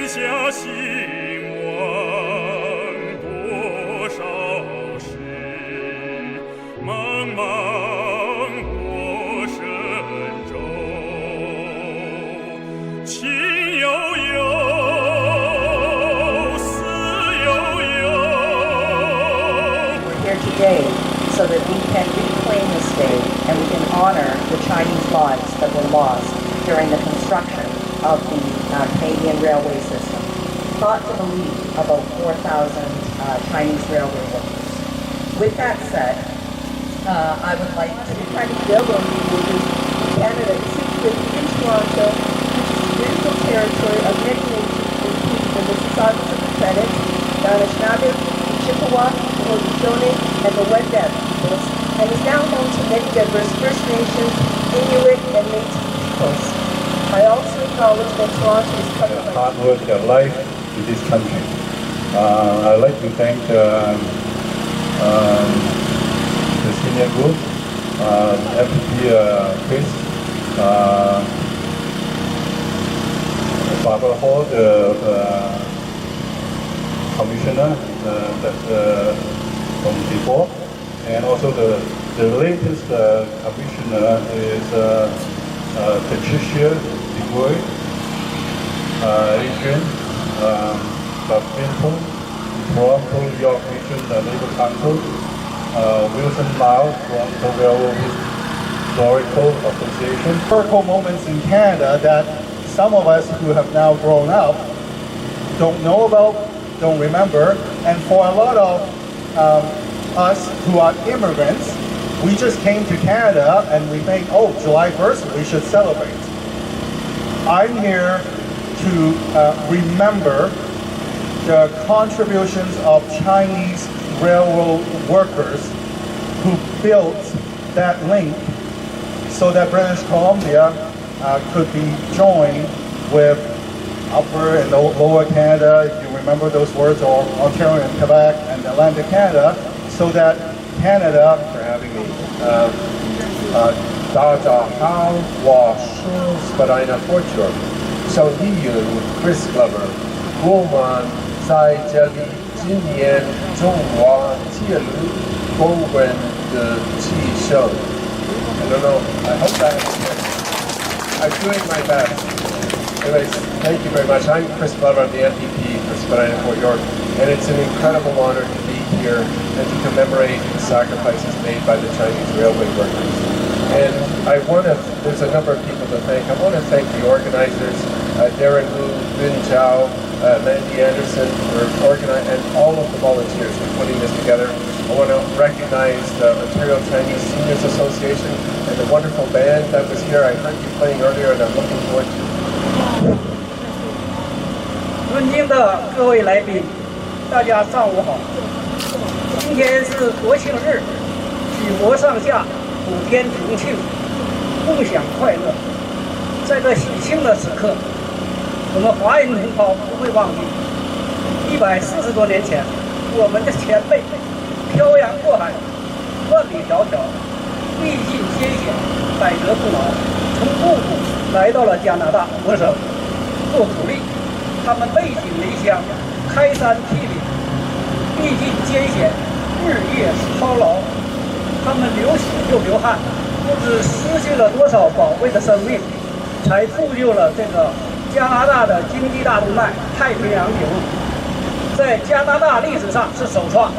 天下兴亡多少事，茫茫我身中，情悠悠，思悠悠。We're here today so that we can reclaim this day and we can honor the Chinese lives that were lost during the construction of the Canadian railway system. Thought to believe about 4,000 Chinese railway workers. With that said, I would like to Canada is in Toronto, which is the traditional territory of many nations, including the Mississaugas of the Credit, the Anishinaabe, the Chippewa, the Haudenosaunee, and the Wendat peoples, and is now home to many diverse First Nations, Inuit, and Métis peoples. I also acknowledge that Toronto is covered by hard work and life in this country. I'd like to thank the senior group, FPP Chris, Barbara Hall, the commissioner from before, and also the latest commissioner is Patricia DeGoy, Adrian Bapinton, Toronto York Region Labour Council, Wilson Lau from the Railroad Historical Association. Historical moments in Canada that some of us who have now grown up don't know about, don't remember, and for a lot of us who are immigrants, we just came to Canada and we think, oh, July 1st, we should celebrate. I'm here to remember the contributions of Chinese railroad workers who built that link so that British Columbia could be joined with Upper and Lower Canada, if you remember those words, or Ontario and Quebec and Atlantic Canada, so that Canada for having me. 大家好，我是 Spadina Fortune， 小丽人 Chris Glover， 我们在这里纪念中华铁路工人的牺牲。I don't know. I hope that I'm doing my best. Anyways, thank you very much. I'm Chris Glover. I'm the MPP for Spadina Fort York, and it's an incredible honor to be here and to commemorate the sacrifices made by the Chinese railway workers. And there's a number of people to thank. I want to thank the organizers, Darren Wu, Vin Zhao, Mandy Anderson, and all of the volunteers for putting this together. I want to recognize the Ontario Chinese Seniors Association and the wonderful band that was here. I heard you playing earlier, and I'm looking forward to 尊敬的各位来宾，大家上午好。今天是国庆日，举国上下普天同庆，共享快乐。在这喜庆的时刻，我们华人同胞不会忘记140多年前，我们的前辈漂洋过海，万里迢迢，历尽艰险，百折不挠，从故土来到了加拿大我省做苦力。他们背井离乡，开山辟岭，历尽艰险，日夜操劳。他们流血又流汗，不知失去了多少宝贵的生命，才铸就了这个加拿大的经济大动脉——太平洋铁路，在加拿大历史上是首创，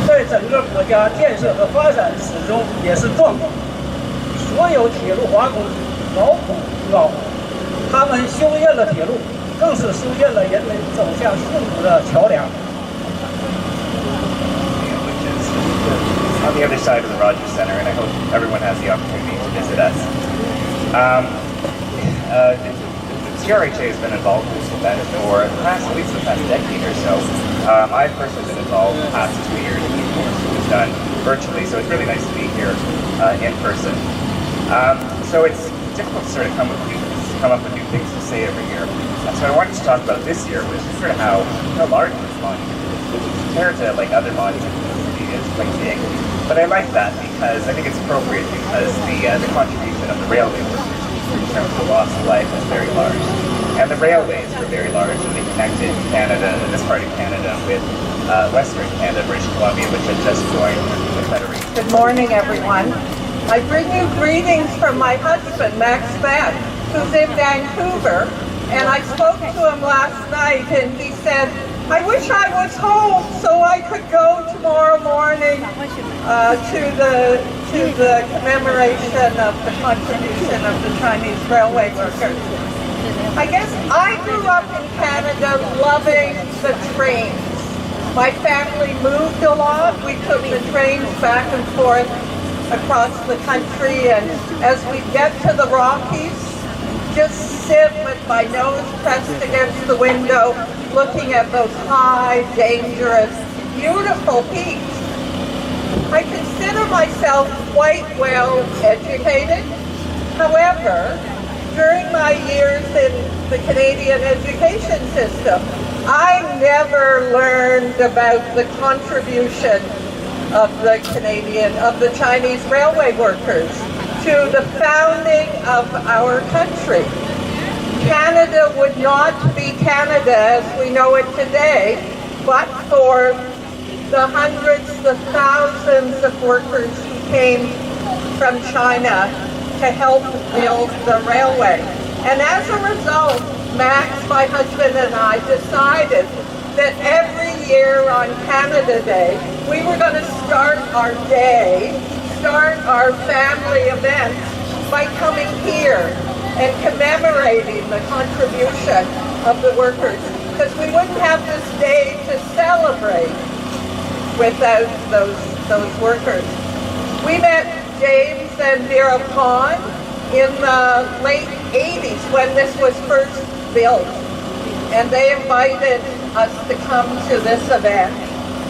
在整个国家建设和发展史中也是壮举。所有铁路华工劳苦功高。他们修建了铁路，更是修建了人们走向幸福的桥梁。 On the other side of the Rogers Center, and I hope everyone has the opportunity to visit us. The CRHA has been involved with this event for the past, at least the past decade or so. I've personally been involved the past 2 years. Of course, it was done virtually, so it's really nice to be here in person. So it's difficult to sort of come up with new things to say every year. So I wanted to talk about this year, which is sort of how large this monument is, which is compared to like other monuments in the city is quite big. But I like that because I think it's appropriate because the contribution of the railway workers in terms of loss of life was very large. And the railways were very large, and they connected Canada, this part of Canada, with Western Canada, British Columbia, which had just joined the Federation. Good morning, everyone. I bring you greetings from my husband, Max Van, who's in Vancouver. And I spoke to him last night, and he said, I wish I was home so I could go tomorrow morning to the commemoration of the contribution of the Chinese railway workers. I guess I grew up in Canada loving the trains. My family moved a lot. We took the trains back and forth across the country, and as we get to the Rockies, just sit with my nose pressed against the window, looking at those high, dangerous, beautiful peaks. I consider myself quite well educated. However, during my years in the Canadian education system, I never learned about the contribution of the Chinese railway workers to the founding of our country. Canada would not be Canada as we know it today, but for the hundreds, the thousands of workers who came from China to help build the railway. And as a result, Max, my husband, and I decided that every year on Canada Day, we were going to start our family event by coming here and commemorating the contribution of the workers, because we wouldn't have this day to celebrate without those workers. We met James and Vera Pond in the late 80s when this was first built, and they invited us to come to this event,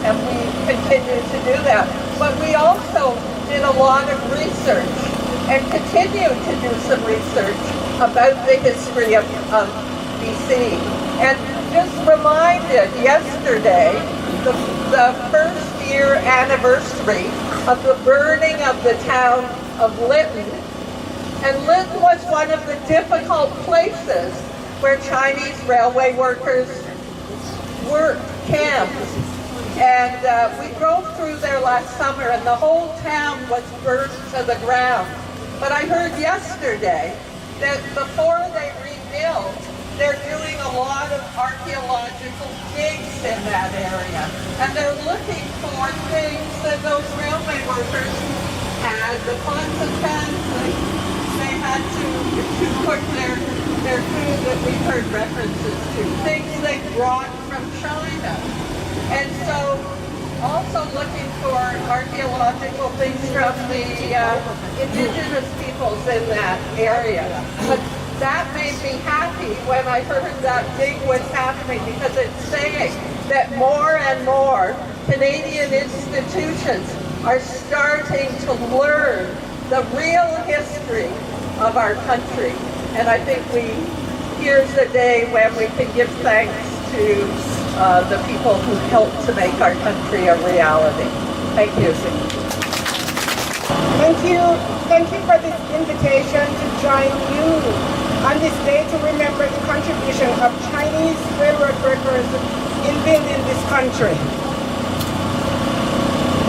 and we continue to do that. But we also did a lot of research and continue to do some research about the history of BC. And just reminded yesterday, the first year anniversary of the burning of the town of Lytton. And Lytton was one of the difficult places where Chinese railway workers worked, camped. And we drove through there last summer, and the whole town was burned to the ground. But I heard yesterday that before they rebuild, they're doing a lot of archaeological digs in that area. And they're looking for things that those railway workers had, the pots and pans they had to cook their food that we've heard references to, things they brought from China. And so, also looking for archaeological things from the indigenous peoples in that area. But that made me happy when I heard that dig was happening, because it's saying that more and more Canadian institutions are starting to learn the real history of our country. And I think here's the day when we can give thanks to the people who helped to make our country a reality. Thank you. Thank you for this invitation to join you on this day to remember the contribution of Chinese railroad workers in building this country.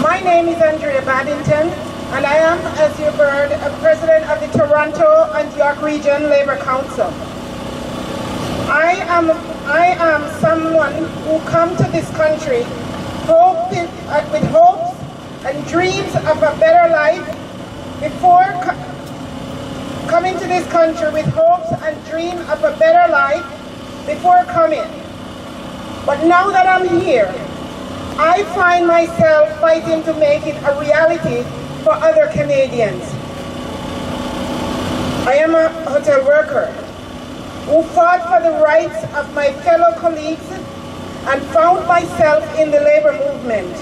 My name is Andrea Baddington, and I am, as you've heard, a president of the Toronto and York Region Labour Council. I am someone who come to this country with hopes and dreams of a better life. Before coming to this country with hopes and dreams of a better life before coming. But now that I'm here, I find myself fighting to make it a reality for other Canadians. I am a hotel worker who fought for the rights of my fellow colleagues and found myself in the labor movement.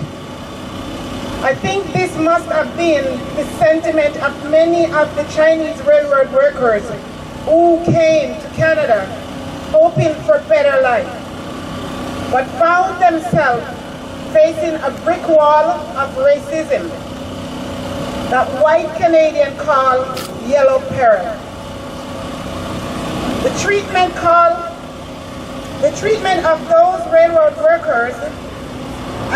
I think this must have been the sentiment of many of the Chinese railroad workers who came to Canada hoping for better life, but found themselves facing a brick wall of racism that white Canadians call yellow peril. treatment of those railroad workers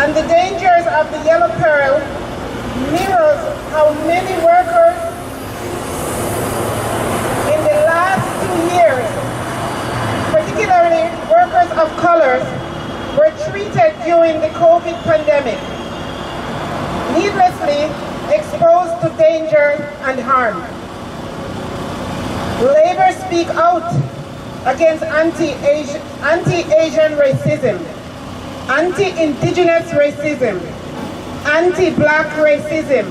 and the dangers of the yellow peril mirrors how many workers in the last 2 years, particularly workers of color, were treated during the COVID pandemic, needlessly exposed to danger and harm. Labor speak out against anti-Asian racism, anti-indigenous racism, anti-black racism,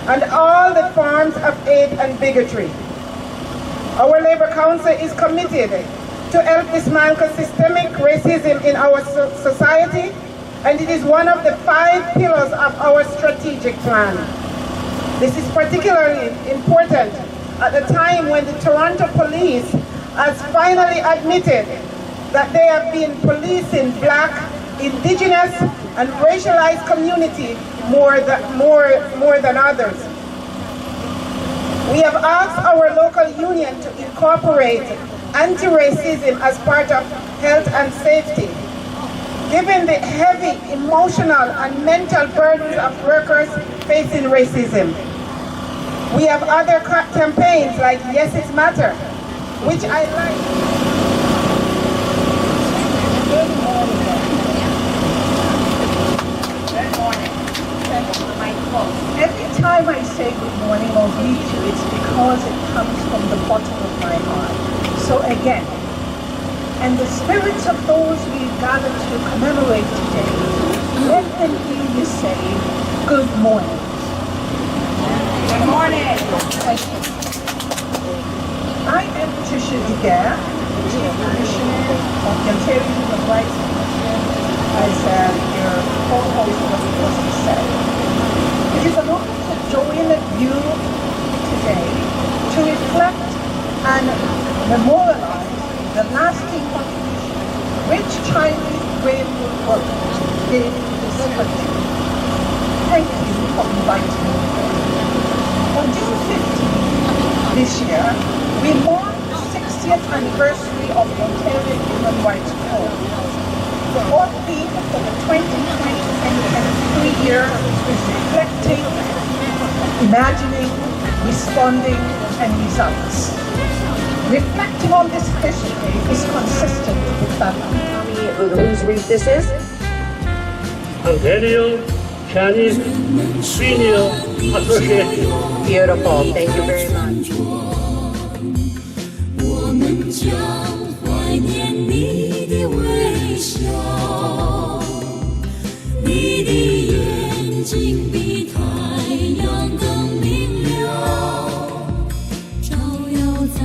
and all the forms of hate and bigotry. Our Labor Council is committed to help dismantle systemic racism in our society, and it is one of the 5 pillars of our strategic plan. This is particularly important at the time when the Toronto police has finally admitted that they have been policing Black, Indigenous, and racialized community more than others. We have asked our local union to incorporate anti-racism as part of health and safety. Given the heavy emotional and mental burdens of workers facing racism, we have other campaigns like Yes It Matter, which I like. Good morning. Every time I say good morning or greet you, it's because it comes from the bottom of my heart. So again, and the spirits of those we gathered to commemorate today, let them hear you say good morning. Good morning. Thank you. I am Patricia Daguerre, Chief Commissioner of the Ontario Human Rights Commission, as your co-host was said. It is an honor to join you today to reflect and memorialize the lasting contribution which Chinese railroad workers gave to this country. Thank you for inviting me. On June 15th this year, we marked the 60th anniversary of the Ontario Human Rights Code. The fourth theme for the 2023 year is reflecting, imagining, responding, and results. Reflecting on this history is consistent with that. Whose wreath this is? Ontario Chinese Senior Association. Beautiful. Thank you very much. 我们将怀念你的微笑，你的眼睛比太阳更明了，照耀在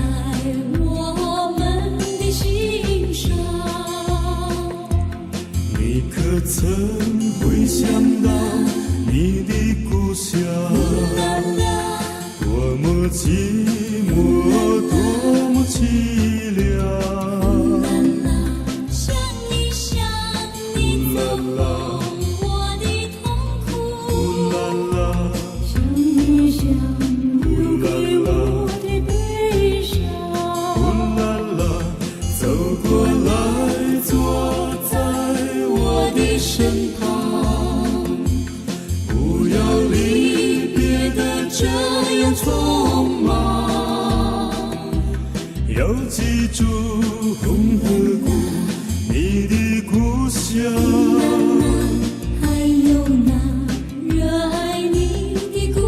我们的心上。你可曾回想到你的故乡？多么寂寞，多么凄凉。想一想你曾懂我的痛苦，想一想留给我的悲伤。走过来，坐在我的身旁，不要离别的这样匆忙，要记住红河谷，你的故乡。还有那热爱你的姑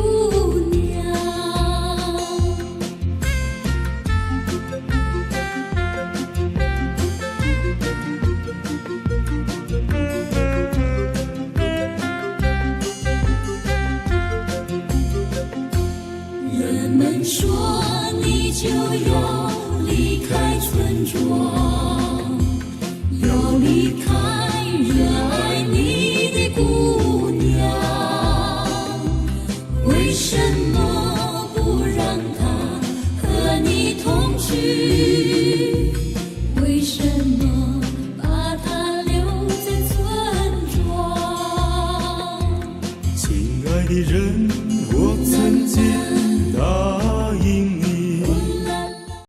娘。人们说你就要离开村庄，要离开热爱你的姑娘，为什么不让她和你同去？为什么把她留在村庄？亲爱的人。